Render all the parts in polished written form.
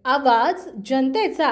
आवाज जनतेचा।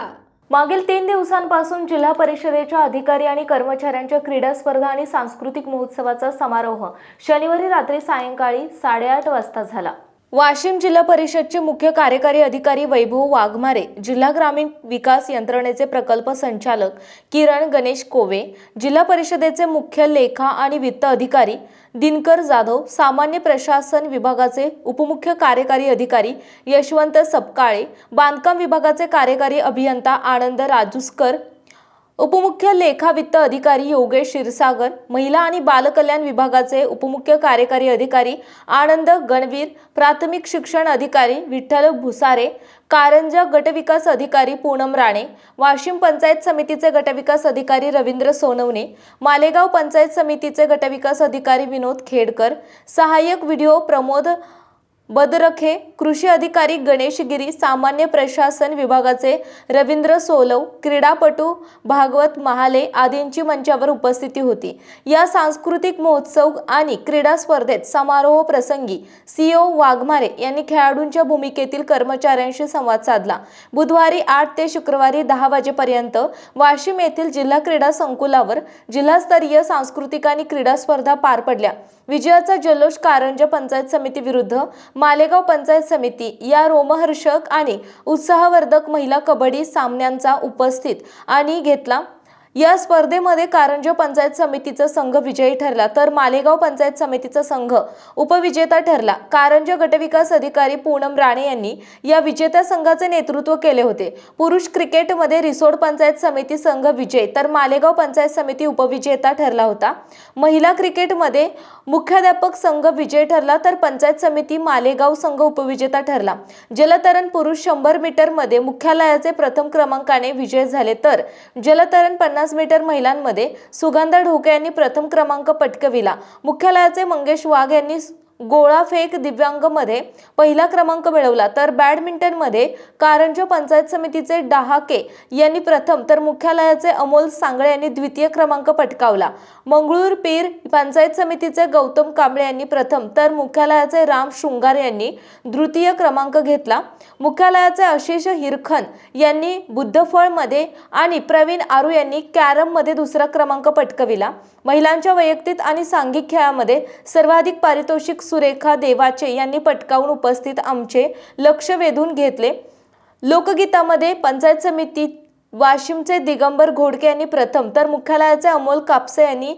मागील 3 दिवसांपासून जिल्हा परिषदेच्या अधिकारी आणि कर्मचाऱ्यांच्या क्रीडा स्पर्धा आणि सांस्कृतिक महोत्सवाचा समारोह शनिवारी रात्री सायंकाळी 8:30 वाजता झाला। वाशिम जिल्हा परिषदचे मुख्य कार्यकारी अधिकारी वैभव वाघमारे, जिल्हा ग्रामीण विकास यंत्रणेचे प्रकल्प संचालक किरण गणेश कोवे, जिल्हा परिषदेचे मुख्य लेखा आणि वित्त अधिकारी दिनकर जाधव, सामान्य प्रशासन विभागाचे उपमुख्य कार्यकारी अधिकारी यशवंत सपकाळे, बांधकाम विभागाचे कार्यकारी अभियंता आनंद राजूसकर, उपमुख्य लेखा वित्त अधिकारी योगेश क्षीरसागर, महिला आणि बालकल्याण विभागाचे उपमुख्य कार्यकारी अधिकारी आनंद गणवीर, प्राथमिक शिक्षण अधिकारी विठ्ठल भुसारे, कारंजा गटविकास अधिकारी पूनम राणे, वाशिम पंचायत समितीचे गटविकास अधिकारी रवींद्र सोनवणे, मालेगाव पंचायत समितीचे गटविकास अधिकारी विनोद खेडकर, सहाय्यक व्हिडिओ प्रमोद बदरखे, कृषी अधिकारी गणेश गिरी, सामान्य प्रशासन विभागाचे रवींद्र सोलव, क्रीडापटू भागवत महाले आदींची मंचावर उपस्थिती होती। या सांस्कृतिक महोत्सव आणि क्रीडा स्पर्धेत समारोह प्रसंगी सीओ वाघमारे यांनी खेळाडूंच्या भूमिकेतील कर्मचाऱ्यांशी संवाद साधला। बुधवारी 8 ते शुक्रवारी 10 वाजेपर्यंत वाशिम येथील जिल्हा क्रीडा संकुलावर जिल्हास्तरीय सांस्कृतिक आणि क्रीडा स्पर्धा पार पडल्या। विजयाचा जल्लोष कारंजा पंचायत समिती विरुद्ध मालेगाव पंचायत समिती या रोमहर्षक आणि उत्साहवर्धक महिला कबड्डी सामन्यांचा उपस्थित आणि घेतला। या स्पर्धेमध्ये कारंजा पंचायत समितीचा संघ विजयी ठरला तर मालेगाव पंचायत समितीचा संघ उपविजेता ठरला। कारंजा गटविकास अधिकारी पूनम राणे यांनी या विजेत्या संघाचे नेतृत्व केले होते। पुरुष क्रिकेटमध्ये रिसोड पंचायत समिती संघ विजयी तर मालेगाव पंचायत समिती उपविजेता ठरला होता। महिला क्रिकेटमध्ये मुख्याध्यापक संघ विजयी ठरला तर पंचायत समिती मालेगाव संघ उपविजेता ठरला। जलतरण पुरुष 100 मीटर मध्ये मुख्यालयाचे प्रथम क्रमांकाने विजय झाले तर जलतरण 50 मीटर महिलांमध्ये सुगंधा ढोके यांनी प्रथम क्रमांक पटकविला। मुख्यालयाचे मंगेश वाघ यांनी गोळा फेक दिव्यांग मध्ये पहिला क्रमांक मिळवला तर बॅडमिंटन मध्ये कारंजा पंचायत समितीचे डहाके यांनी प्रथम तर मुख्यालयाचे अमोल सांगळे यांनी द्वितीय क्रमांक पटकावला। मंगळूर पीर पंचायत समितीचे गौतम कांबळे यांनी प्रथम तर मुख्यालयाचे राम शृंगार यांनी द्वितीय क्रमांक घेतला। मुख्यालयाचे आशिष हिरखन यांनी बुद्धफळ मध्ये आणि प्रवीण आरू यांनी कॅरम मध्ये दुसरा क्रमांक पटकविला। महिलांच्या वैयक्तिक आणि सांघिक खेळामध्ये सर्वाधिक पारितोषिक सुरेखा देवाचे यांनी पटकावून उपस्थित आमचे लक्ष वेधून घेतले। लोकगीतामध्ये पंचायत समिती वाशिमचे दिगंबर घोडके यांनी प्रथम तर मुख्यालयाचे अमोल कापसे यांनी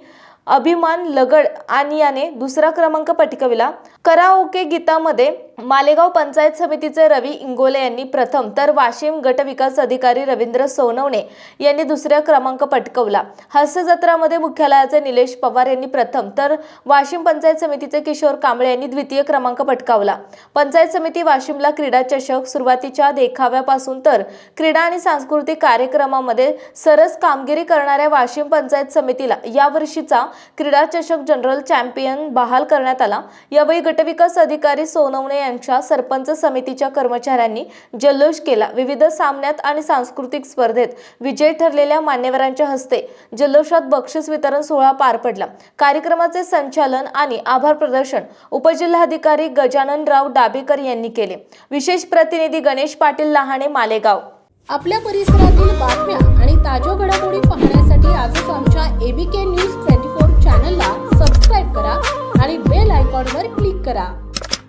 अभिमान लगड आणि याने दुसरा क्रमांक पटकाविला। कराओके गीतामध्ये मालेगाव पंचायत समितीचे रवी इंगोले यांनी प्रथम तर वाशिम गट विकास अधिकारी रवींद्र सोनवणे यांनी दुसरा क्रमांक पटकावला। हास्य जत्रामध्ये मुख्यालयाचे निलेश पवार यांनी प्रथम तर वाशिम पंचायत समितीचे किशोर कांबळे यांनी द्वितीय क्रमांक पटकावला। पंचायत समिती वाशिमला क्रीडा चषक सुरुवातीच्या देखाव्यापासून तर क्रीडा आणि सांस्कृतिक कार्यक्रमामध्ये सरस कामगिरी करणाऱ्या वाशिम पंचायत समितीला यावर्षीचा क्रीडा चषक जनरल चॅम्पियन बहाल करण्यात आला। यावेळी गटविकास अधिकारी सोनवणे यांच्या सरपंच समितीच्या कर्मचाऱ्यांनी जल्लोष केला। विविध सामन्यात आणि सांस्कृतिक स्पर्धेत विजयी ठरलेल्या मान्यवरांच्या हस्ते जल्लोषात बक्षीस वितरण सोहळा पार पडला। कार्यक्रमाचे संचालन आणि आभार प्रदर्शन उपजिल्हाधिकारी गजाननराव डाबेकर यांनी केले। विशेष प्रतिनिधी गणेश पाटील लहाने, मालेगाव। आपल्या परिसरातील बातम्या आणि ताज्या घडामोडी पाहण्यासाठी आजच आमच्या ABK न्यूज 24 चॅनलला सबस्क्राइब करा आणि बेल आयकॉनवर क्लिक करा।